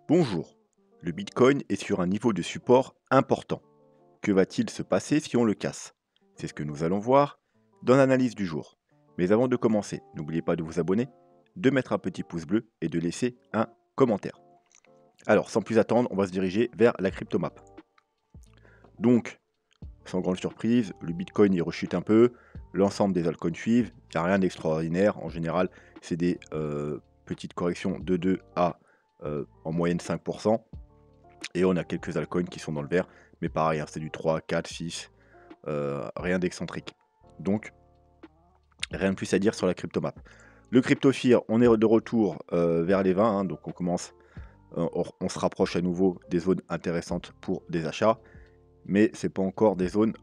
Bonjour, le Bitcoin est sur un niveau de support important. Que va-t-il se passer si on le casse? C'est ce que nous allons voir dans l'analyse du jour. Mais avant de commencer, n'oubliez pas de vous abonner, de mettre un petit pouce bleu et de laisser un commentaire. Alors, sans plus attendre, on va se diriger vers la cryptomap. Donc, sans grande surprise, le Bitcoin y rechute un peu, l'ensemble des altcoins suivent, il n'y a rien d'extraordinaire. En général, c'est des petites corrections de 2 à en moyenne 5%. Et on a quelques altcoins qui sont dans le vert, mais pareil, hein, c'est du 3, 4, 6, rien d'excentrique. Donc, rien de plus à dire sur la cryptomap. Le CryptoFear, on est de retour vers les 20, hein, donc on commence, on se rapproche à nouveau des zones intéressantes pour des achats, mais c'est pas encore des zones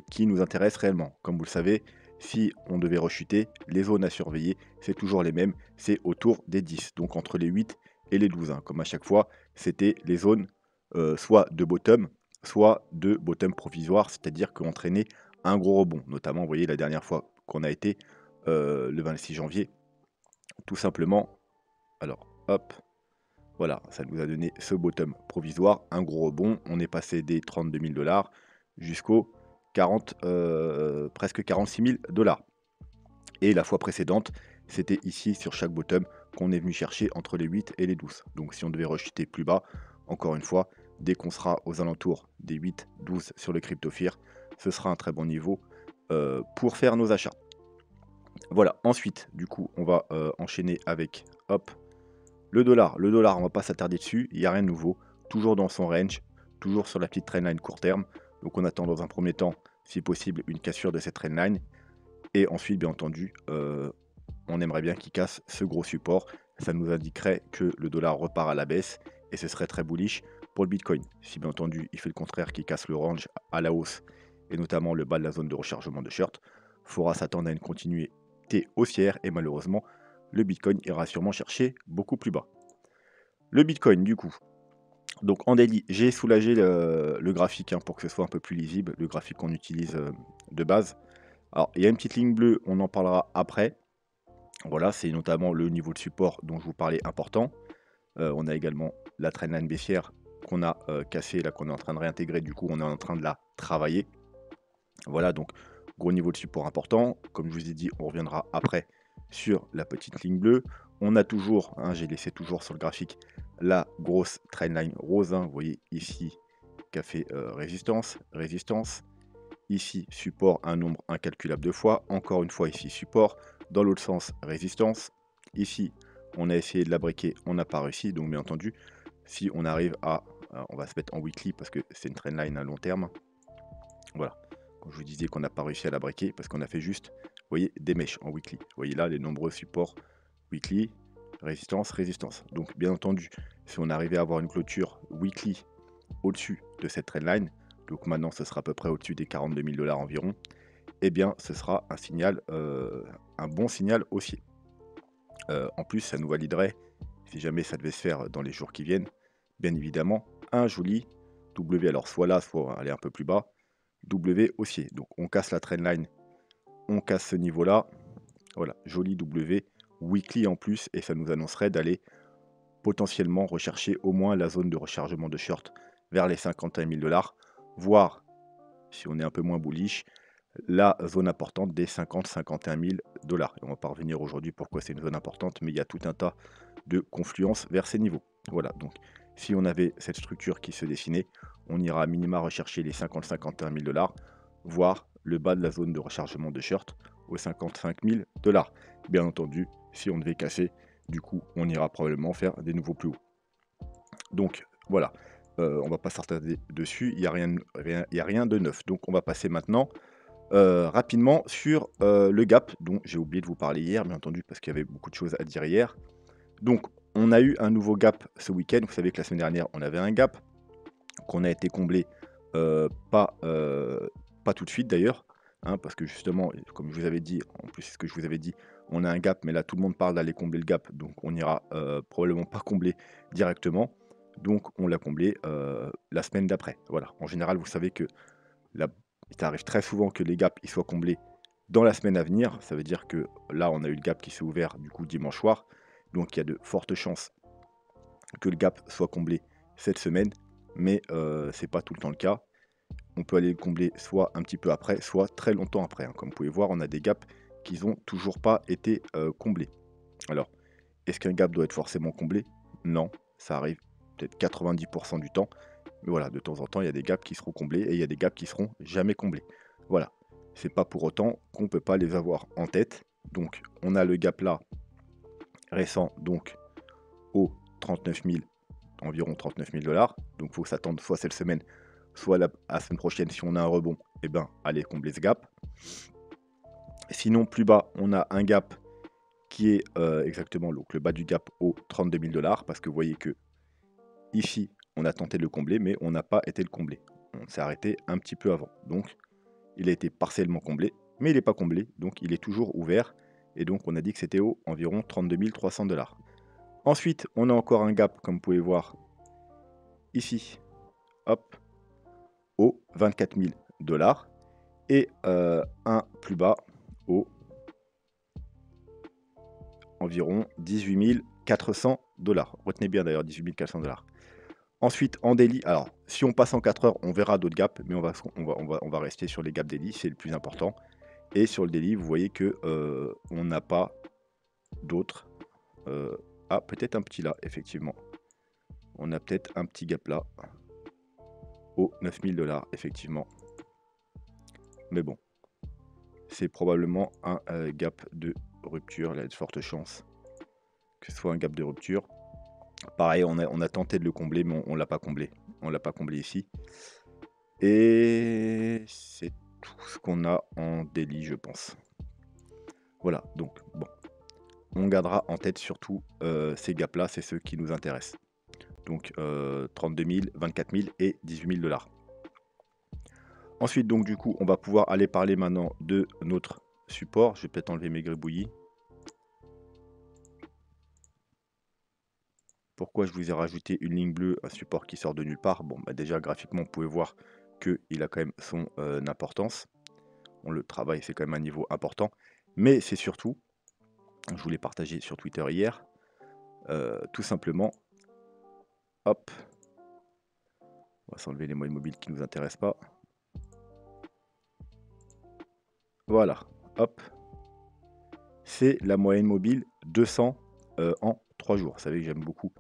qui nous intéressent réellement. Comme vous le savez, si on devait rechuter, les zones à surveiller, c'est toujours les mêmes, c'est autour des 10, donc entre les 8 et les 12, hein. Comme à chaque fois, c'était les zones soit de bottom provisoire, c'est-à-dire qu'on traînait un gros rebond. Notamment, vous voyez, la dernière fois qu'on a été le 26 janvier, tout simplement. Alors, hop, voilà, ça nous a donné ce bottom provisoire, un gros rebond. On est passé des 32 000 dollars jusqu'aux 40, presque 46 000 dollars. Et la fois précédente, c'était ici sur chaque bottom qu'on est venu chercher entre les 8 et les 12. Donc si on devait rechuter plus bas, encore une fois, dès qu'on sera aux alentours des 8-12 sur le CryptoFear, ce sera un très bon niveau pour faire nos achats. Voilà, ensuite, du coup, on va enchaîner avec, hop, le dollar. Le dollar, on va pas s'attarder dessus, il n'y a rien de nouveau, toujours dans son range, toujours sur la petite trendline court terme. Donc on attend dans un premier temps, si possible, une cassure de cette trendline. Et ensuite, bien entendu, on aimerait bien qu'il casse ce gros support. Ça nous indiquerait que le dollar repart à la baisse et ce serait très bullish pour le Bitcoin. Si bien entendu, il fait le contraire, qu'il casse le range à la hausse et notamment le bas de la zone de rechargement de short, il faudra s'attendre à une continuité haussière et malheureusement, le Bitcoin ira sûrement chercher beaucoup plus bas. Le Bitcoin, du coup, donc en daily, j'ai soulagé le graphique hein, pour que ce soit un peu plus lisible, le graphique qu'on utilise de base. Alors, il y a une petite ligne bleue, on en parlera après. Voilà, c'est notamment le niveau de support dont je vous parlais important. On a également la trendline baissière qu'on a cassée, là qu'on est en train de réintégrer, du coup on est en train de la travailler. Voilà, donc gros niveau de support important. Comme je vous ai dit, on reviendra après sur la petite ligne bleue. On a toujours, hein, j'ai laissé toujours sur le graphique, la grosse trendline rose, hein, vous voyez ici, qui a fait résistance, résistance. Ici, support, un nombre incalculable de fois. Encore une fois, ici, support. Dans l'autre sens, résistance. Ici, on a essayé de la briquer, on n'a pas réussi. Donc, bien entendu, si on arrive à... on va se mettre en weekly parce que c'est une trendline à long terme. Voilà. Quand je vous disais qu'on n'a pas réussi à la briquer parce qu'on a fait juste, vous voyez, des mèches en weekly. Vous voyez là, les nombreux supports weekly, résistance, résistance. Donc, bien entendu, si on arrivait à avoir une clôture weekly au-dessus de cette trendline, donc maintenant ce sera à peu près au-dessus des 42 000 dollars environ, eh bien ce sera un signal, un bon signal haussier. En plus, ça nous validerait, si jamais ça devait se faire dans les jours qui viennent, bien évidemment, un joli W, alors soit là, soit aller un peu plus bas, W haussier. Donc on casse la trendline, on casse ce niveau-là, voilà, joli W, weekly en plus, et ça nous annoncerait d'aller potentiellement rechercher au moins la zone de rechargement de short vers les 51 000 dollars, voire, si on est un peu moins bullish, la zone importante des 50-51 000 dollars. On va pas revenir aujourd'hui pourquoi c'est une zone importante, mais il y a tout un tas de confluences vers ces niveaux. Voilà, donc si on avait cette structure qui se dessinait, on ira à minima rechercher les 50-51 000 dollars, voire le bas de la zone de rechargement de short aux 55 000 dollars. Bien entendu, si on devait casser, du coup, on ira probablement faire des nouveaux plus hauts. Donc voilà, on va pas s'attarder dessus, il n'y a, rien de neuf. Donc on va passer maintenant rapidement sur le gap dont j'ai oublié de vous parler hier, bien entendu, parce qu'il y avait beaucoup de choses à dire hier. Donc on a eu un nouveau gap ce week-end. Vous savez que la semaine dernière, on avait un gap qu'on a été comblé pas tout de suite d'ailleurs, hein, parce que justement, comme je vous avais dit, en plus c'est ce que je vous avais dit, on a un gap, mais là tout le monde parle d'aller combler le gap, donc on n'ira probablement pas combler directement. Donc on l'a comblé la semaine d'après. Voilà. En général, vous savez que la... il arrive très souvent que les gaps ils soient comblés dans la semaine à venir. Ça veut dire que là, on a eu le gap qui s'est ouvert du coup dimanche soir, donc il y a de fortes chances que le gap soit comblé cette semaine, mais c'est pas tout le temps le cas. On peut aller le combler soit un petit peu après, soit très longtemps après, hein. Comme vous pouvez voir, on a des gaps qui n'ont toujours pas été comblés. Alors, est-ce qu'un gap doit être forcément comblé? Non, ça arrive peut-être 90% du temps. Mais voilà, de temps en temps, il y a des gaps qui seront comblés et il y a des gaps qui seront jamais comblés. Voilà, c'est pas pour autant qu'on ne peut pas les avoir en tête. Donc, on a le gap là, récent, donc au 39 000, environ 39 000 $. Donc, il faut s'attendre soit cette semaine, soit la semaine prochaine, si on a un rebond, et ben, allez combler ce gap. Sinon, plus bas, on a un gap qui est exactement donc, le bas du gap au 32 000 $, parce que vous voyez que ici, on a tenté de le combler, mais on n'a pas été le combler. On s'est arrêté un petit peu avant. Donc, il a été partiellement comblé, mais il n'est pas comblé, donc il est toujours ouvert. Et donc, on a dit que c'était au environ 32 300 $. Ensuite, on a encore un gap, comme vous pouvez voir ici, hop, au 24 000 $. Et un plus bas au environ 18 400 $. Retenez bien d'ailleurs 18 400 $. Ensuite, en daily, alors si on passe en 4 heures, on verra d'autres gaps, mais on va rester sur les gaps daily, c'est le plus important. Et sur le daily, vous voyez que on n'a pas d'autres. Ah, peut-être un petit là, effectivement. On a peut-être un petit gap là, au 9 000 $, effectivement. Mais bon, c'est probablement un gap de rupture. Il y a de fortes chances que ce soit un gap de rupture. Pareil, on a tenté de le combler, mais on l'a pas comblé. On l'a pas comblé ici. Et c'est tout ce qu'on a en daily, je pense. Voilà, donc bon. On gardera en tête surtout ces gaps-là, c'est ceux qui nous intéressent. Donc 32 000, 24 000 et 18 000 $. Ensuite, donc du coup, on va pouvoir aller parler maintenant de notre support. Je vais peut-être enlever mes gribouillis. Pourquoi je vous ai rajouté une ligne bleue, un support qui sort de nulle part? Bon, bah déjà graphiquement, vous pouvez voir qu'il a quand même son importance. On le travaille, c'est quand même un niveau important. Mais c'est surtout, je vous l'ai partagé sur Twitter hier, tout simplement, hop, on va s'enlever les moyennes mobiles qui ne nous intéressent pas. Voilà, hop, c'est la moyenne mobile 200 en 3 jours. Vous savez que j'aime beaucoup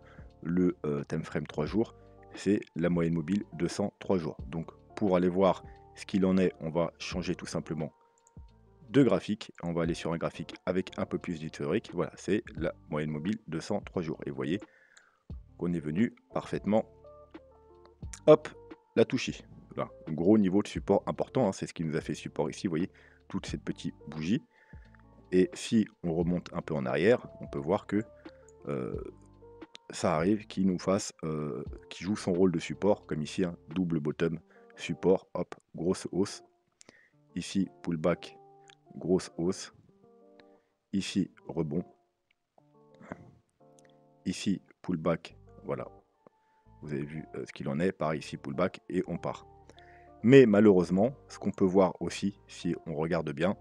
le time frame 3 jours. C'est la moyenne mobile 200 3 jours. Donc pour aller voir ce qu'il en est, on va changer tout simplement de graphique. On va aller sur un graphique avec un peu plus d'historique. Voilà, c'est la moyenne mobile 200 3 jours. Et vous voyez qu'on est venu parfaitement, hop, la toucher. Voilà, gros niveau de support important, hein, c'est ce qui nous a fait support ici, vous voyez, toute cette petite bougie. Et si on remonte un peu en arrière, on peut voir que ça arrive qu'il nous fasse, qu'il joue son rôle de support, comme ici, un double bottom, support, hop, grosse hausse. Ici, pullback, grosse hausse. Ici, rebond. Ici, pullback, voilà. Vous avez vu ce qu'il en est, pareil ici, pullback, et on part. Mais malheureusement, ce qu'on peut voir aussi, si on regarde bien,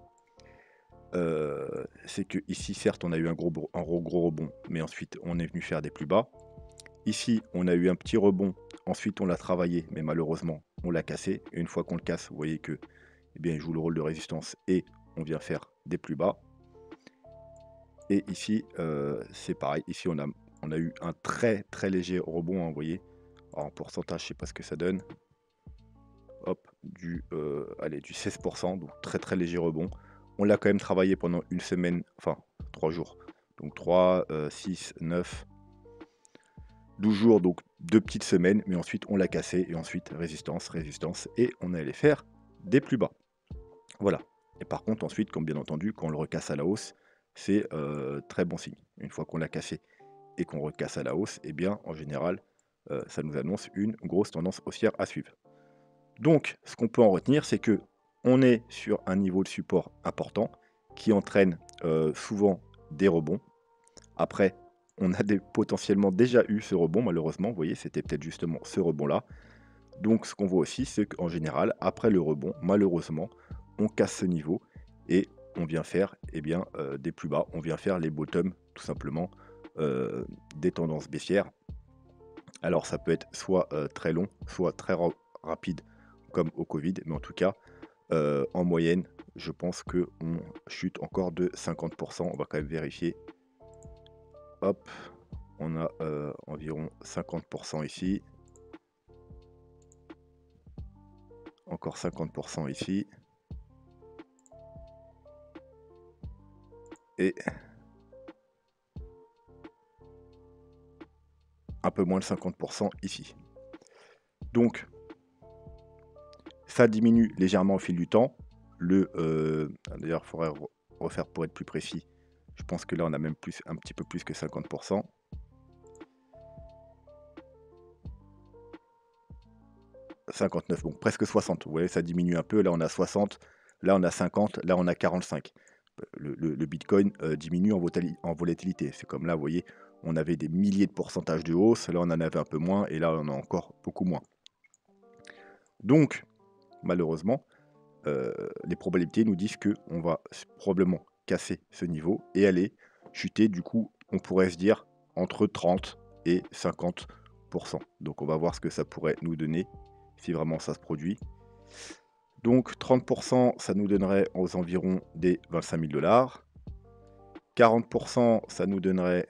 c'est que ici, certes, on a eu un gros rebond, mais ensuite, on est venu faire des plus bas. Ici, on a eu un petit rebond, ensuite, on l'a travaillé, mais malheureusement, on l'a cassé. Et une fois qu'on le casse, vous voyez que, eh bien, il joue le rôle de résistance et on vient faire des plus bas. Et ici, c'est pareil. Ici, on a eu un très très léger rebond, hein, vous voyez. Alors, en pourcentage, je ne sais pas ce que ça donne. Hop, allez, du 16%, donc très très léger rebond. On l'a quand même travaillé pendant une semaine, enfin 3 jours. Donc 3, 6, 9, 12 jours, donc 2 petites semaines, mais ensuite on l'a cassé, et ensuite résistance, résistance, et on est allé faire des plus bas. Voilà. Et par contre, ensuite, comme bien entendu, quand on le recasse à la hausse, c'est très bon signe. Une fois qu'on l'a cassé et qu'on recasse à la hausse, eh bien, en général, ça nous annonce une grosse tendance haussière à suivre. Donc, ce qu'on peut en retenir, c'est que on est sur un niveau de support important qui entraîne souvent des rebonds. Après, on a potentiellement déjà eu ce rebond, malheureusement. Vous voyez, c'était peut-être justement ce rebond-là. Donc, ce qu'on voit aussi, c'est qu'en général, après le rebond, malheureusement, on casse ce niveau et on vient faire des plus bas. On vient faire les bottoms, tout simplement, des tendances baissières. Alors ça peut être soit très long, soit très rapide, comme au Covid, mais en tout cas, en moyenne, je pense qu'on chute encore de 50%. On va quand même vérifier. Hop, on a environ 50% ici, encore 50% ici, et un peu moins de 50% ici. Donc, ça diminue légèrement au fil du temps. D'ailleurs, il faudrait refaire pour être plus précis. Je pense que là, on a même plus, un petit peu plus que 50%. 59, bon, presque 60. Vous voyez, ça diminue un peu. Là, on a 60. Là, on a 50. Là, on a 45. Le Bitcoin diminue en volatilité. C'est comme là, vous voyez, on avait des milliers de pourcentages de hausse. Là, on en avait un peu moins. Et là, on en a encore beaucoup moins. Donc, malheureusement, les probabilités nous disent qu'on va probablement casser ce niveau et aller chuter. Du coup, on pourrait se dire entre 30 et 50%. Donc, on va voir ce que ça pourrait nous donner si vraiment ça se produit. Donc 30%, ça nous donnerait aux environs des 25 000 $. 40%, ça nous donnerait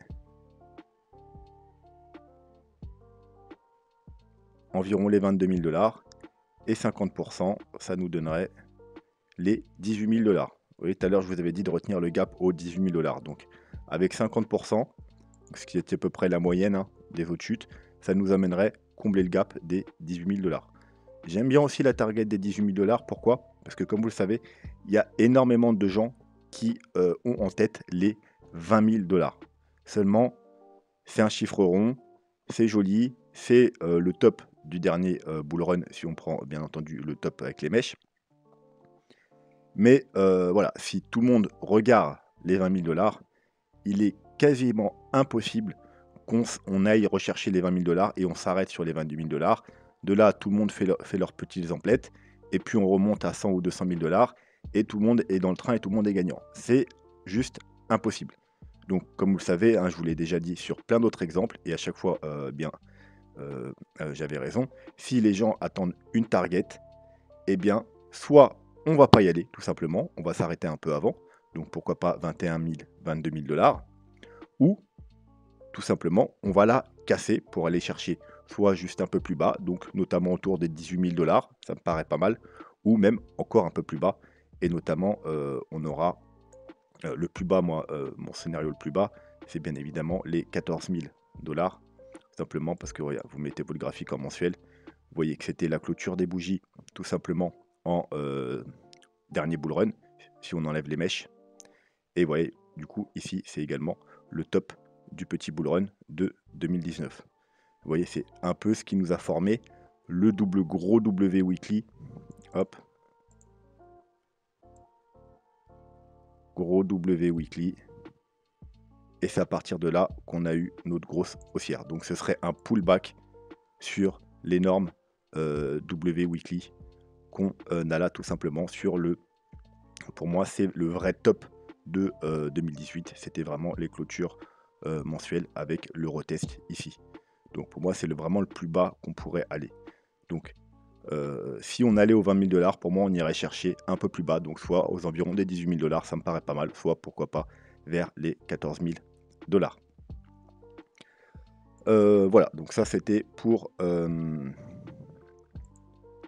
environ les 22 000 $. Et 50%, ça nous donnerait les 18 000 $. Vous voyez, tout à l'heure, je vous avais dit de retenir le gap aux 18 000 $. Donc avec 50%, ce qui était à peu près la moyenne des autres chutes, ça nous amènerait combler le gap des 18 000 $. J'aime bien aussi la target des 18 000 $. Pourquoi? Parce que comme vous le savez, il y a énormément de gens qui ont en tête les 20 000 $. Seulement, c'est un chiffre rond, c'est joli, c'est le top du dernier bull run, si on prend bien entendu le top avec les mèches. Mais voilà, si tout le monde regarde les 20 000 $, il est quasiment impossible qu'on aille rechercher les 20 000 $ et on s'arrête sur les 22 000 $. De là, tout le monde fait leurs petites emplettes, et puis on remonte à 100 ou 200 000 $, et tout le monde est dans le train et tout le monde est gagnant. C'est juste impossible. Donc, comme vous le savez, je vous l'ai déjà dit sur plein d'autres exemples, et à chaque fois, j'avais raison. Si les gens attendent une target, eh bien, soit on va pas y aller, tout simplement, on va s'arrêter un peu avant, donc pourquoi pas 21 000, 22 000 $, ou tout simplement, on va la casser pour aller chercher soit juste un peu plus bas, donc notamment autour des 18 000 $, ça me paraît pas mal, ou même encore un peu plus bas, et notamment on aura le plus bas, mon scénario le plus bas, c'est bien évidemment les 14 000 $, simplement parce que regarde, vous mettez votre graphique en mensuel, vous voyez que c'était la clôture des bougies, tout simplement en dernier bull run, si on enlève les mèches, et vous voyez, du coup, ici, c'est également le top du petit bull run de 2019. Vous voyez, c'est un peu ce qui nous a formé le gros W weekly. Hop. Gros W weekly. Et c'est à partir de là qu'on a eu notre grosse haussière. Donc ce serait un pullback sur l'énorme W weekly qu'on a là tout simplement sur le... Pour moi, c'est le vrai top de 2018. C'était vraiment les clôtures mensuelles avec le retest ici. Donc pour moi, c'est vraiment le plus bas qu'on pourrait aller. Donc si on allait aux 20 000 $, pour moi, on irait chercher un peu plus bas. Donc soit aux environs des 18 000 $, ça me paraît pas mal. Soit pourquoi pas vers les 14 000 $. Voilà, donc ça c'était pour...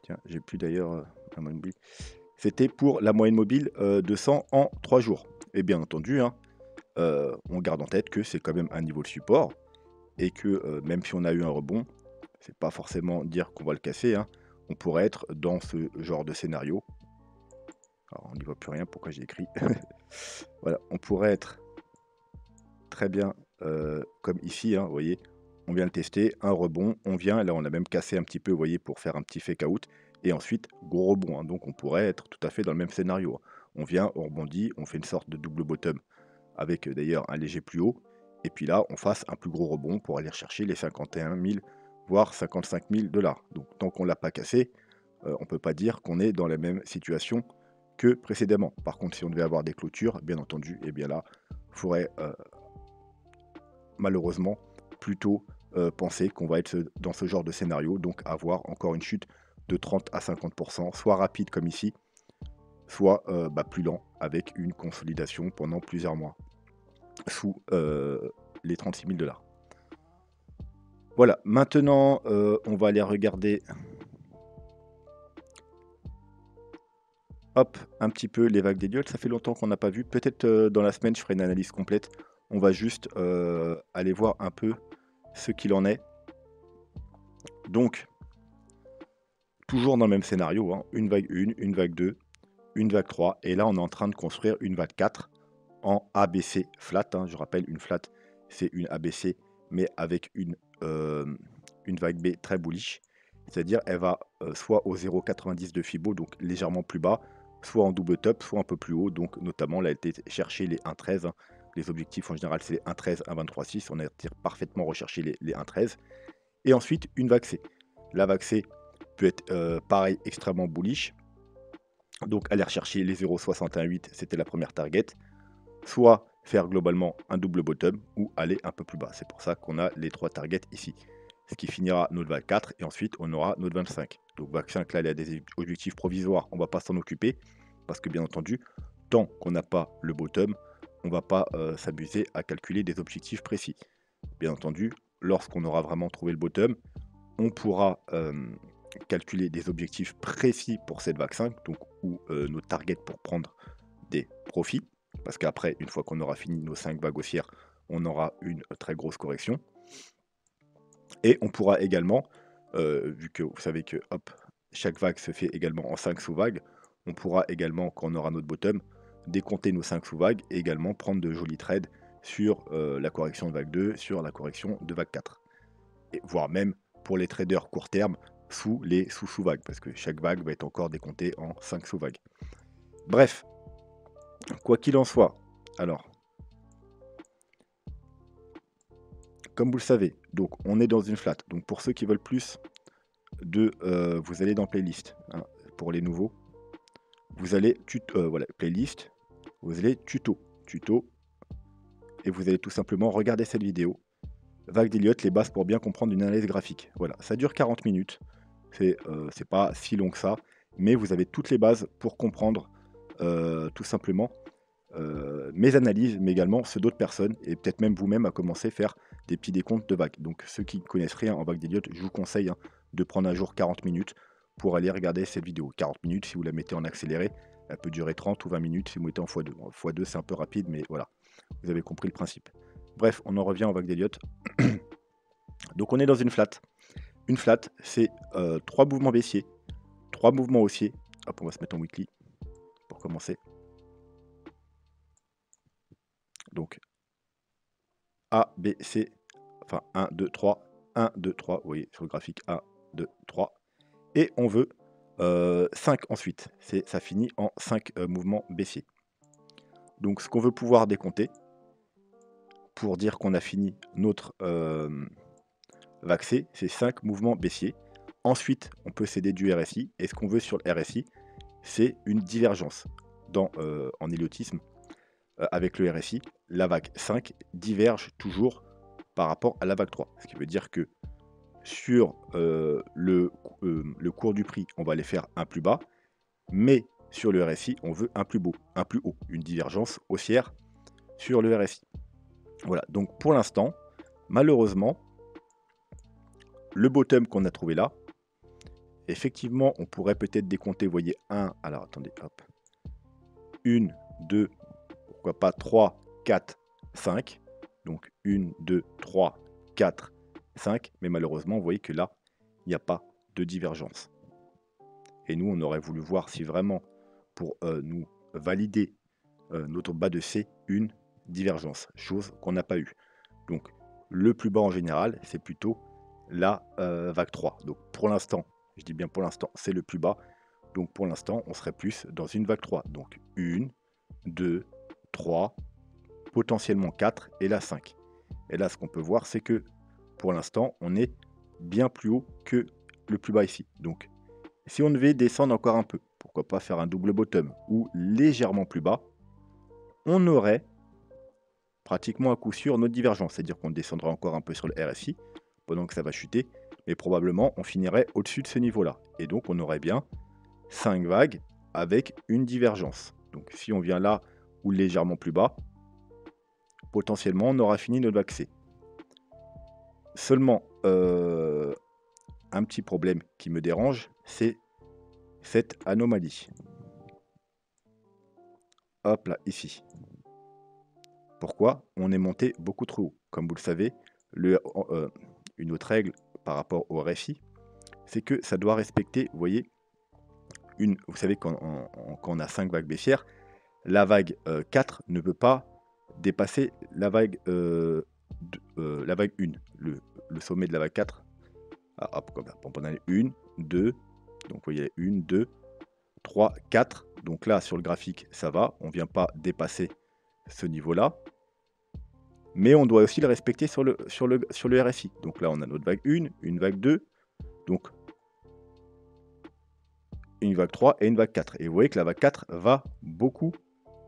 Tiens, j'ai plus d'ailleurs la moyenne mobile. C'était pour la moyenne mobile de 100 en 3 jours. Et bien entendu, on garde en tête que c'est quand même un niveau de support et que même si on a eu un rebond, c'est pas forcément dire qu'on va le casser. On pourrait être dans ce genre de scénario. Alors on n'y voit plus rien, pourquoi j'ai écrit. Voilà, on pourrait être très bien comme ici, vous voyez, on vient le tester, un rebond, on vient, là on a même cassé un petit peu, vous voyez, pour faire un petit fake out, et ensuite gros rebond, donc on pourrait être tout à fait dans le même scénario. On vient, on rebondit, on fait une sorte de double bottom, avec d'ailleurs un léger plus haut, et puis là on fasse un plus gros rebond pour aller chercher les 51 000, voire 55 000 $. Donc tant qu'on ne l'a pas cassé, on ne peut pas dire qu'on est dans la même situation que précédemment. Par contre, si on devait avoir des clôtures, bien entendu, et bien là, il faudrait malheureusement plutôt penser qu'on va être dans ce genre de scénario, donc avoir encore une chute de 30 à 50%, soit rapide comme ici, soit plus lent, avec une consolidation pendant plusieurs mois, sous les 36 000 $. Voilà, maintenant, on va aller regarder, hop, un petit peu les vagues d'Elliott. Ça fait longtemps qu'on n'a pas vu. Peut-être dans la semaine, je ferai une analyse complète. On va juste aller voir un peu ce qu'il en est. Donc, toujours dans le même scénario, hein, une vague 1, une vague 2, une vague 3. Et là, on est en train de construire une vague 4 en ABC flat. Hein. Je rappelle, une flat, c'est une ABC, mais avec une vague B très bullish. C'est-à-dire, elle va soit au 0,90 de Fibo, donc légèrement plus bas, soit en double top, soit un peu plus haut. Donc, notamment, là, elle a été chercher les 1,13. Hein. Les objectifs, en général, c'est les 1,13, 1,23,6. On a parfaitement recherché les 1,13. Et ensuite, une vague C. La vague C peut être, pareil, extrêmement bullish. Donc, aller rechercher les 0,618, c'était la première target. Soit faire globalement un double bottom ou aller un peu plus bas. C'est pour ça qu'on a les 3 targets ici. Ce qui finira notre vague 4 et ensuite on aura notre 25. Donc vague 5 là, il y a des objectifs provisoires, on ne va pas s'en occuper parce que bien entendu, tant qu'on n'a pas le bottom, on ne va pas s'amuser à calculer des objectifs précis. Bien entendu, lorsqu'on aura vraiment trouvé le bottom, on pourra calculer des objectifs précis pour cette vague 5, donc ou nos targets pour prendre des profits. Parce qu'après, une fois qu'on aura fini nos 5 vagues haussières, on aura une très grosse correction. Et on pourra également, vu que vous savez que hop, chaque vague se fait également en 5 sous-vagues, on pourra également, quand on aura notre bottom, décompter nos 5 sous-vagues et également prendre de jolis trades sur la correction de vague 2, sur la correction de vague 4. Et voire même pour les traders court terme, sous les sous-sous-vagues, parce que chaque vague va être encore décomptée en 5 sous-vagues. Bref, quoi qu'il en soit, alors, comme vous le savez, donc on est dans une flat. Donc pour ceux qui veulent plus de, vous allez dans playlist, hein, pour les nouveaux. Vous allez voilà, playlist, vous allez tuto, et vous allez tout simplement regarder cette vidéo. Vague d'Elliott, les bases pour bien comprendre une analyse graphique. Voilà, ça dure 40 minutes. C'est pas si long que ça, mais vous avez toutes les bases pour comprendre tout simplement mes analyses, mais également ceux d'autres personnes, et peut-être même vous-même à commencer à faire des petits décomptes de vagues. Donc ceux qui ne connaissent rien en vague d'Elliott, je vous conseille de prendre un jour 40 minutes pour aller regarder cette vidéo. 40 minutes, si vous la mettez en accéléré, elle peut durer 30 ou 20 minutes si vous mettez en x2. x2 c'est un peu rapide, mais voilà, vous avez compris le principe. Bref, on en revient en vague d'Elliott. Donc on est dans une flat. Une flat, c'est 3 mouvements baissiers, 3 mouvements haussiers. Hop, on va se mettre en weekly pour commencer. Donc A, B, C, enfin 1, 2, 3, 1, 2, 3, vous voyez sur le graphique 1, 2, 3. Et on veut 5 ensuite, ça finit en 5 mouvements baissiers. Donc ce qu'on veut pouvoir décompter, pour dire qu'on a fini notre vague C, c'est 5 mouvements baissiers. Ensuite, on peut s'aider du RSI, et ce qu'on veut sur le RSI, c'est une divergence. En elliotisme, avec le RSI, la vague 5 diverge toujours par rapport à la vague 3. Ce qui veut dire que sur le cours du prix, on va les faire un plus bas, mais sur le RSI, on veut un plus haut, une divergence haussière sur le RSI. Voilà, donc pour l'instant, malheureusement, le bottom qu'on a trouvé là, effectivement, on pourrait peut-être décompter, vous voyez, 1, alors attendez, hop, 1, 2, pourquoi pas 3, 4, 5. Donc 1, 2, 3, 4, 5. Mais malheureusement, vous voyez que là, il n'y a pas de divergence. Et nous, on aurait voulu voir si vraiment, pour nous valider notre bas de C, une divergence, chose qu'on n'a pas eu. Donc le plus bas en général, c'est plutôt la vague 3. Donc pour l'instant, je dis bien pour l'instant, c'est le plus bas. Donc pour l'instant, on serait plus dans une vague 3. Donc 1, 2, 3, potentiellement 4 et là 5. Et là, ce qu'on peut voir, c'est que pour l'instant, on est bien plus haut que le plus bas ici. Donc si on devait descendre encore un peu, pourquoi pas faire un double bottom ou légèrement plus bas, on aurait pratiquement à coup sûr notre divergence. C'est-à-dire qu'on descendra encore un peu sur le RSI pendant que ça va chuter, mais probablement on finirait au-dessus de ce niveau-là. Et donc on aurait bien 5 vagues avec une divergence. Donc si on vient là ou légèrement plus bas, potentiellement on aura fini notre vague C. Seulement, un petit problème qui me dérange, c'est cette anomalie. Hop là, ici. Pourquoi? On est monté beaucoup trop haut. Comme vous le savez, une autre règle par rapport au RSI, c'est que ça doit respecter, vous voyez, vous savez, quand on a 5 vagues baissières, la vague 4 ne peut pas dépasser la vague, la vague 1, le sommet de la vague 4. Ah, hop, comme ça, on a 1, 2, donc vous voyez 1, 2, 3, 4. Donc là, sur le graphique, ça va, on ne vient pas dépasser ce niveau-là. Mais on doit aussi le respecter sur le RSI. Donc là, on a notre vague 1, une vague 2, donc une vague 3 et une vague 4. Et vous voyez que la vague 4 va beaucoup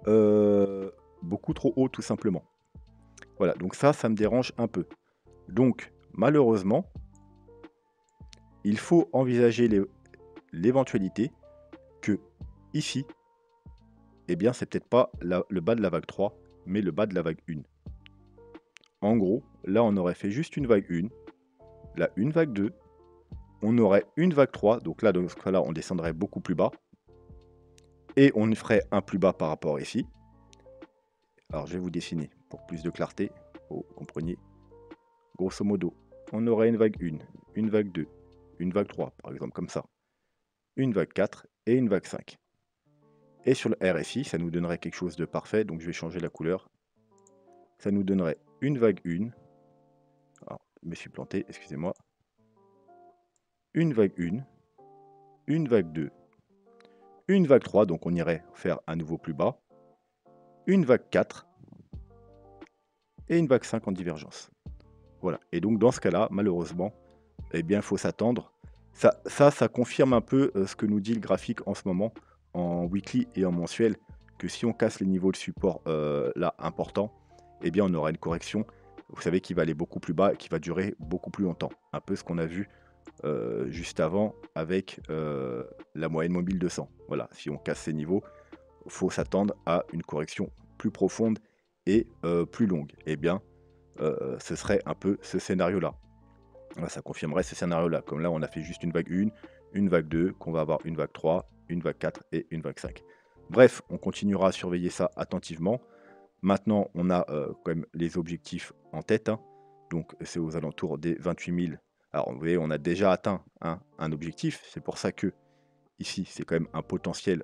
trop haut, tout simplement. Voilà, donc ça me dérange un peu. Donc, malheureusement, il faut envisager l'éventualité que, ici, eh bien, c'est peut-être pas le bas de la vague 3, mais le bas de la vague 1. En gros, là, on aurait fait juste une vague 1, là, une vague 2, on aurait une vague 3, donc là, dans ce cas-là, on descendrait beaucoup plus bas, et on ferait un plus bas par rapport ici. Alors, je vais vous dessiner pour plus de clarté, pour que vous compreniez. Grosso modo, on aurait une vague 1, une vague 2, une vague 3, par exemple, comme ça, une vague 4 et une vague 5. Et sur le RSI, ça nous donnerait quelque chose de parfait, donc je vais changer la couleur. Ça nous donnerait une vague 1, alors, je me suis planté, excusez-moi, une vague 1, une vague 2, une vague 3, donc on irait faire un nouveau plus bas, une vague 4 et une vague 5 en divergence. Voilà, et donc dans ce cas-là, malheureusement, eh bien, il faut s'attendre. Ça confirme un peu ce que nous dit le graphique en ce moment, en weekly et en mensuel, que si on casse les niveaux de support là importants, eh bien on aura une correction, vous savez, qui va aller beaucoup plus bas et qui va durer beaucoup plus longtemps. Un peu ce qu'on a vu juste avant avec la moyenne mobile 200. Voilà, si on casse ces niveaux, il faut s'attendre à une correction plus profonde et plus longue. Eh bien, ce serait un peu ce scénario-là. Là, ça confirmerait ce scénario-là. Comme là, on a fait juste une vague 1, une vague 2, qu'on va avoir une vague 3, une vague 4 et une vague 5. Bref, on continuera à surveiller ça attentivement. Maintenant, on a quand même les objectifs en tête. Hein. Donc, c'est aux alentours des 28 000. Alors, vous voyez, on a déjà atteint un objectif. C'est pour ça que, ici, c'est quand même un potentiel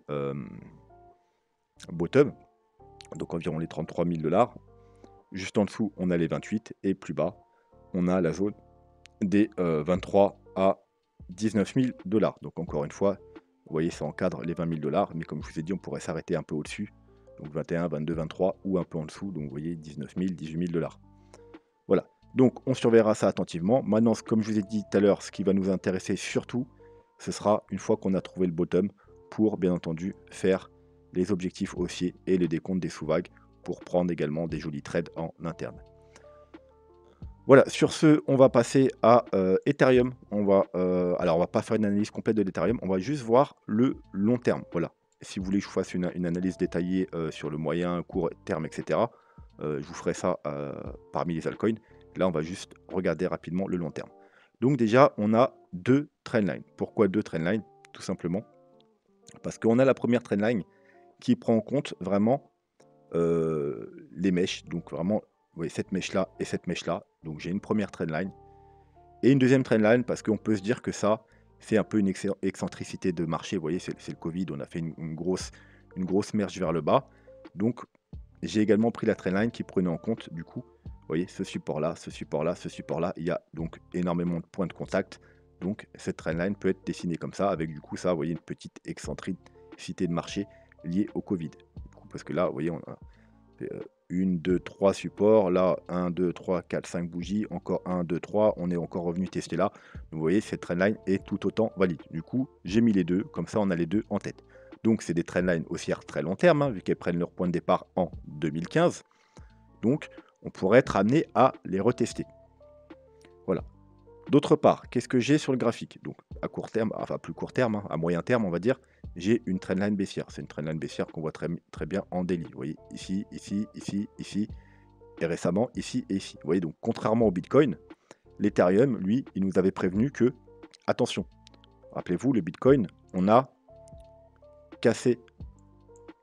bottom. Donc, environ les 33 000 $. Juste en dessous, on a les 28. Et plus bas, on a la zone des 23 à 19 000 $. Donc encore une fois, vous voyez, ça encadre les 20 000 $, mais comme je vous ai dit, on pourrait s'arrêter un peu au-dessus, donc 21, 22, 23, ou un peu en dessous, donc vous voyez, 19 000, 18 000 $. Voilà, donc on surveillera ça attentivement. Maintenant, comme je vous ai dit tout à l'heure, ce qui va nous intéresser surtout, ce sera une fois qu'on a trouvé le bottom, pour bien entendu faire les objectifs haussiers et les décomptes des sous-vagues, pour prendre également des jolis trades en interne. Voilà, sur ce, on va passer à Ethereum. Alors, on va pas faire une analyse complète de l'Ethereum, on va juste voir le long terme. Voilà. Si vous voulez que je fasse une analyse détaillée sur le moyen, court terme, etc., je vous ferai ça parmi les altcoins. Là, on va juste regarder rapidement le long terme. Donc déjà, on a deux trendlines. Pourquoi deux trendlines? Tout simplement parce qu'on a la première trendline qui prend en compte vraiment les mèches. Donc vraiment, vous voyez, cette mèche-là et cette mèche-là. Donc j'ai une première trendline et une deuxième trendline parce qu'on peut se dire que ça, c'est un peu une excentricité de marché. Vous voyez, c'est le Covid, on a fait une grosse merge vers le bas. Donc j'ai également pris la trendline qui prenait en compte, du coup, vous voyez, ce support-là, ce support-là, ce support-là. Il y a donc énormément de points de contact. Donc cette trendline peut être dessinée comme ça, avec du coup ça, vous voyez, une petite excentricité de marché liée au Covid. Du coup, parce que là, vous voyez, on a 1, 2, 3 supports, là 1, 2, 3, 4, 5 bougies, encore 1, 2, 3, on est encore revenu tester là. Donc, vous voyez, cette trendline est tout autant valide. Du coup, j'ai mis les deux, comme ça on a les deux en tête. Donc c'est des trendlines haussières très long terme, hein, vu qu'elles prennent leur point de départ en 2015. Donc on pourrait être amené à les retester. Voilà. D'autre part, qu'est-ce que j'ai sur le graphique? Donc à court terme, enfin plus court terme, hein, à moyen terme, on va dire, j'ai une trendline baissière. C'est une trendline baissière qu'on voit très bien en daily. Vous voyez, ici, ici, ici, ici, et récemment, ici et ici. Vous voyez, donc contrairement au Bitcoin, l'Ethereum, lui, il nous avait prévenu que, attention, rappelez-vous, le Bitcoin, on a cassé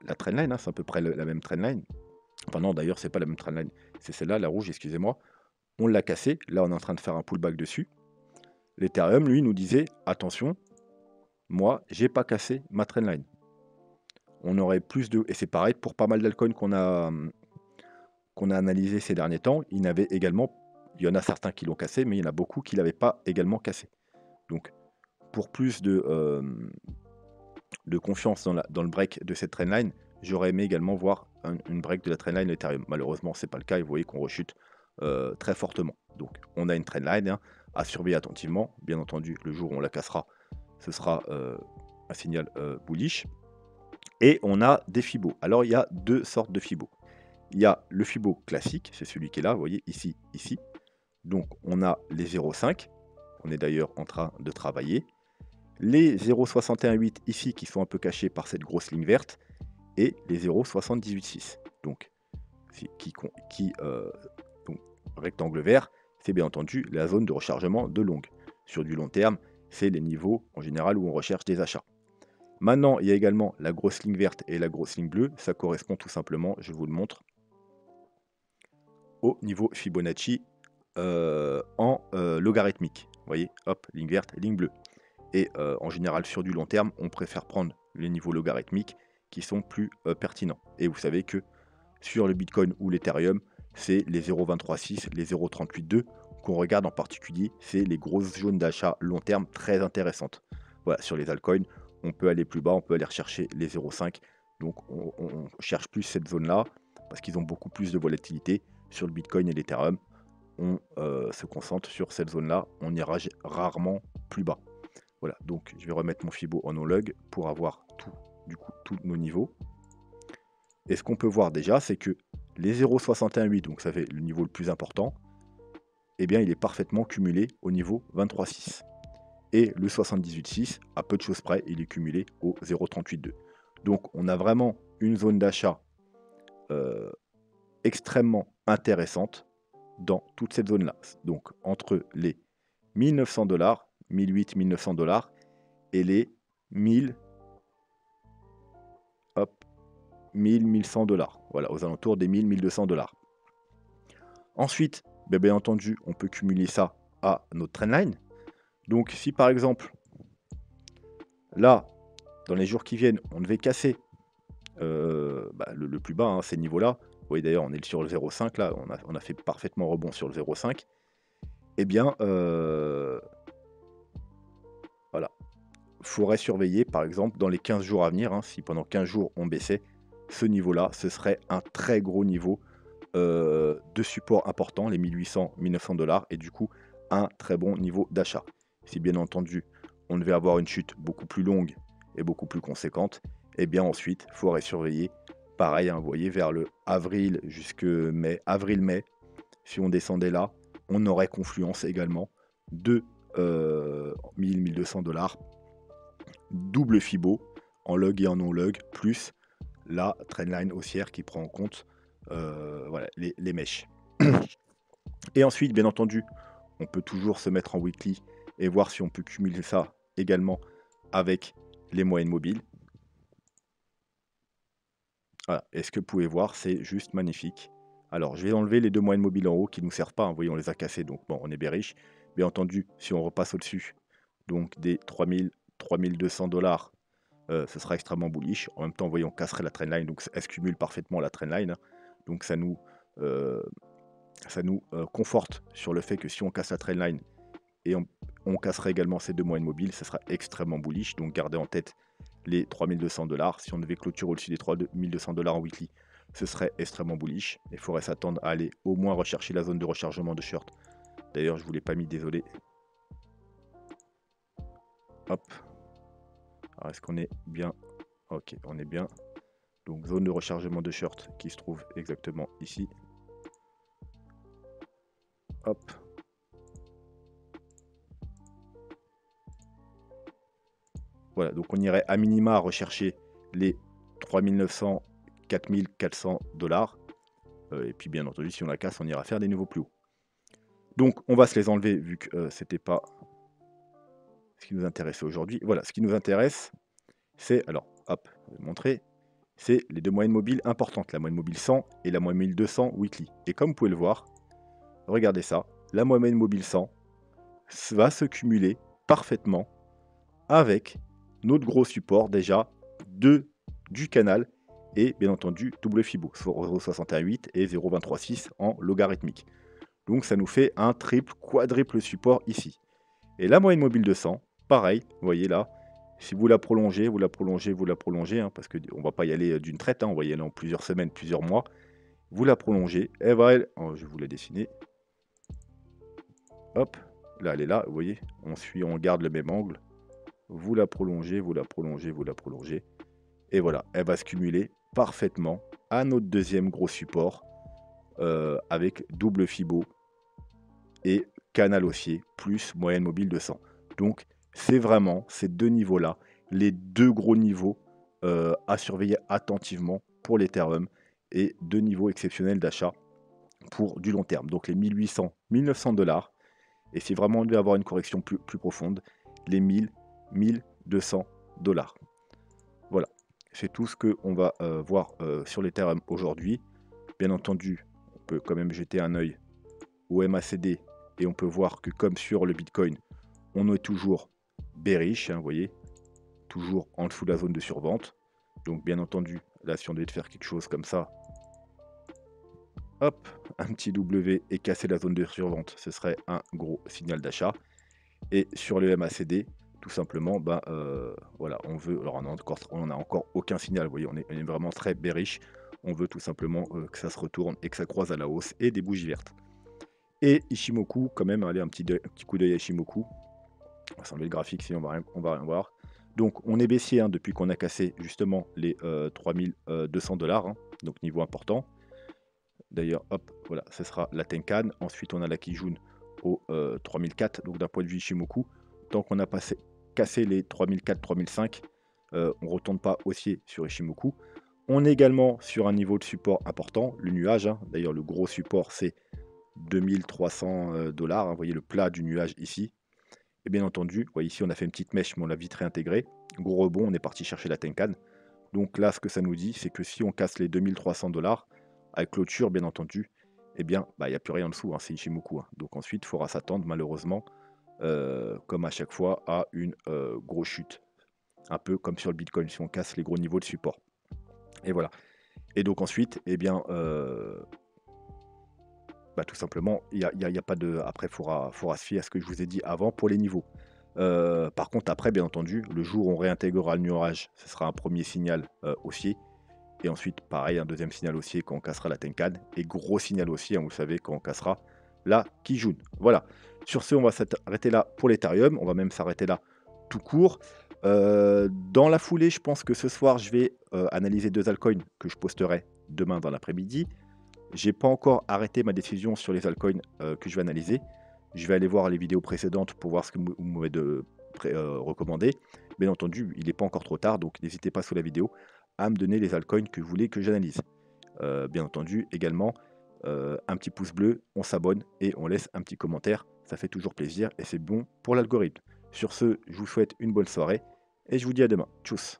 la trendline, hein, c'est à peu près la même trendline. Enfin non, d'ailleurs, c'est pas la même trendline, c'est celle-là, la rouge, excusez-moi. On l'a cassé, là on est en train de faire un pullback dessus. L'Ethereum, lui, nous disait, attention, moi, j'ai pas cassé ma trendline. On aurait plus de... Et c'est pareil pour pas mal d'altcoins qu'on a analysé ces derniers temps. Il y en a certains qui l'ont cassé, mais il y en a beaucoup qui ne l'avaient pas également cassé. Donc, pour plus de confiance dans le break de cette trendline, j'aurais aimé également voir une break de la trendline Ethereum. Malheureusement, ce n'est pas le cas et vous voyez qu'on rechute très fortement. Donc, on a une trendline à surveiller attentivement. Bien entendu, le jour où on la cassera, ce sera un signal bullish. Et on a des Fibos. Alors, il y a deux sortes de Fibos. Il y a le Fibo classique, c'est celui qui est là, vous voyez, ici, ici. Donc, on a les 0,5. On est d'ailleurs en train de travailler. Les 0,618 ici, qui sont un peu cachés par cette grosse ligne verte. Et les 0,786. Donc, donc, rectangle vert, c'est bien entendu la zone de rechargement de longue. Sur du long terme, c'est les niveaux en général où on recherche des achats. Maintenant, il y a également la grosse ligne verte et la grosse ligne bleue. Ça correspond tout simplement, je vous le montre, au niveau Fibonacci en logarithmique. Vous voyez, hop, ligne verte, ligne bleue. Et en général, sur du long terme, on préfère prendre les niveaux logarithmiques qui sont plus pertinents. Et vous savez que sur le Bitcoin ou l'Ethereum, c'est les 0,236, les 0,382 qu'on regarde en particulier. C'est les grosses zones d'achat long terme très intéressantes. Voilà, sur les altcoins, on peut aller plus bas, on peut aller rechercher les 0,5. Donc on cherche plus cette zone-là parce qu'ils ont beaucoup plus de volatilité. Sur le Bitcoin et l'Ethereum, on se concentre sur cette zone-là. On ira rarement plus bas. Voilà, donc je vais remettre mon Fibo en no-log pour avoir tous nos niveaux. Et ce qu'on peut voir déjà, c'est que les 0,618, donc ça fait le niveau le plus important, eh bien il est parfaitement cumulé au niveau 23,6. Et le 78,6, à peu de choses près, il est cumulé au 0,382. Donc on a vraiment une zone d'achat extrêmement intéressante dans toute cette zone-là. Donc entre les 1900 $, 1008, 1900 $ et les 1000, hop, 1000, 1100 $. Voilà, aux alentours des 1000, 1200 $. Ensuite, bien entendu, on peut cumuler ça à notre trendline. Donc si par exemple, là, dans les jours qui viennent, on devait casser le plus bas, hein, ces niveaux-là, vous voyez d'ailleurs, on est sur le 0,5, là, on a fait parfaitement rebond sur le 0,5, eh bien, voilà, il faudrait surveiller, par exemple, dans les 15 jours à venir, hein, si pendant 15 jours on baissait, ce niveau-là, ce serait un très gros niveau de support important, les 1800, 1900 $, et du coup, un très bon niveau d'achat. Si bien entendu, on devait avoir une chute beaucoup plus longue et beaucoup plus conséquente, et bien ensuite, il faudrait surveiller, pareil, hein, vous voyez, vers le avril jusque mai, avril-mai, si on descendait là, on aurait confluence également de 1000, 1200 $, double Fibo, en log et en non-log, plus la trendline haussière qui prend en compte voilà, les mèches. Et ensuite, bien entendu, on peut toujours se mettre en weekly et voir si on peut cumuler ça également avec les moyennes mobiles. Voilà. Et ce que vous pouvez voir, c'est juste magnifique. Alors, je vais enlever les deux moyennes mobiles en haut qui ne nous servent pas. Hein. Vous voyez, on les a cassées, donc bon, on est bearish. Bien entendu, si on repasse au-dessus, donc des 3000, 3200 $, ce sera extrêmement bullish. En même temps, vous voyez, on casserait la trendline, donc elle se cumule parfaitement la trendline. Hein. Donc ça nous conforte sur le fait que si on casse la trendline et on casserait également ces deux moyennes mobiles, ça sera extrêmement bullish. Donc gardez en tête les 3200 $. Si on devait clôturer au-dessus des 3200 $ en weekly, ce serait extrêmement bullish. Il faudrait s'attendre à aller au moins rechercher la zone de rechargement de short. D'ailleurs, je ne vous l'ai pas mis, désolé. Hop. Alors, est-ce qu'on est bien? Ok, on est bien. Donc zone de rechargement de short qui se trouve exactement ici. Hop. Voilà, donc on irait à minima rechercher les 3900, 4400 dollars. Et puis bien entendu, si on la casse, on ira faire des nouveaux plus hauts. Donc on va se les enlever vu que c'était pas ce qui nous intéressait aujourd'hui. Voilà, ce qui nous intéresse, c'est, alors hop, je vais vous montrer, c'est les deux moyennes mobiles importantes, la moyenne mobile 100 et la moyenne mobile 200 weekly. Et comme vous pouvez le voir, regardez ça, la moyenne mobile 100 va se cumuler parfaitement avec notre gros support déjà du canal et bien entendu double Fibo, 0,618 et 0,236 en logarithmique. Donc ça nous fait un triple, quadruple support ici. Et la moyenne mobile 200, pareil, vous voyez là, si vous la prolongez, vous la prolongez, vous la prolongez, hein, parce qu'on ne va pas y aller d'une traite, hein, on va y aller en plusieurs semaines, plusieurs mois. Vous la prolongez, elle va, oh, je vais vous la dessiner. Hop, là elle est là, vous voyez, on garde le même angle. Vous la prolongez, vous la prolongez, vous la prolongez. Et voilà, elle va se cumuler parfaitement à notre deuxième gros support avec double Fibo et canal haussier plus moyenne mobile 200. Donc c'est vraiment ces deux niveaux-là, les deux gros niveaux à surveiller attentivement pour l'Ethereum et deux niveaux exceptionnels d'achat pour du long terme. Donc les 1800, 1900 dollars. Et si vraiment on devait avoir une correction plus profonde, les 1000, 1200 dollars. Voilà, c'est tout ce qu'on va voir sur l'Ethereum aujourd'hui. Bien entendu, on peut quand même jeter un œil au MACD et on peut voir que comme sur le Bitcoin, on est toujours bearish, hein, vous voyez, toujours en dessous de la zone de survente. Donc bien entendu, là si on devait faire quelque chose comme ça, hop, un petit W et casser la zone de survente, ce serait un gros signal d'achat. Et sur le MACD, tout simplement, ben, voilà, on veut, alors on n'a encore aucun signal, vous voyez, on est vraiment très bearish. On veut tout simplement que ça se retourne et que ça croise à la hausse et des bougies vertes. Et Ishimoku, quand même, allez, un petit coup d'œil à Ishimoku. On va s'enlever le graphique, sinon on va rien voir. Donc on est baissier hein, depuis qu'on a cassé justement les 3200 dollars, hein, donc niveau important. D'ailleurs, hop, voilà, ce sera la Tenkan. Ensuite, on a la Kijun au 3004. Donc, d'un point de vue Ishimoku, tant qu'on a cassé les 3004, 3005, on ne retourne pas haussier sur Ishimoku. On est également sur un niveau de support important, le nuage. Hein. D'ailleurs, le gros support, c'est 2300 dollars. Hein. Vous voyez le plat du nuage ici. Et bien entendu, vous voyez, ici, on a fait une petite mèche, mais on l'a vite réintégré. Gros rebond, on est parti chercher la Tenkan. Donc là, ce que ça nous dit, c'est que si on casse les 2300 dollars, avec clôture, bien entendu, eh bien, il n'y a plus rien en dessous, hein, c'est Ishimoku. Hein. Donc ensuite, il faudra s'attendre, malheureusement, comme à chaque fois, à une grosse chute. Un peu comme sur le Bitcoin, si on casse les gros niveaux de support. Et voilà. Et donc ensuite, eh bien, tout simplement, il y a pas de... Après, il faudra se fier à ce que je vous ai dit avant pour les niveaux. Par contre, après, bien entendu, le jour où on réintégrera le nuage, ce sera un premier signal haussier. Et ensuite, pareil, un deuxième signal haussier quand on cassera la Tenkan. Et gros signal haussier, hein, vous savez, quand on cassera la Kijun. Voilà. Sur ce, on va s'arrêter là pour l'Ethereum. On va même s'arrêter là tout court. Dans la foulée, je pense que ce soir, je vais analyser deux altcoins que je posterai demain dans l'après-midi. J'ai pas encore arrêté ma décision sur les altcoins que je vais analyser. Je vais aller voir les vidéos précédentes pour voir ce que vous m'avez recommandé. Bien entendu, il n'est pas encore trop tard, donc n'hésitez pas sous la vidéo à me donner les altcoins que vous voulez que j'analyse. Bien entendu, également, un petit pouce bleu, on s'abonne et on laisse un petit commentaire. Ça fait toujours plaisir et c'est bon pour l'algorithme. Sur ce, je vous souhaite une bonne soirée et je vous dis à demain. Tchuss.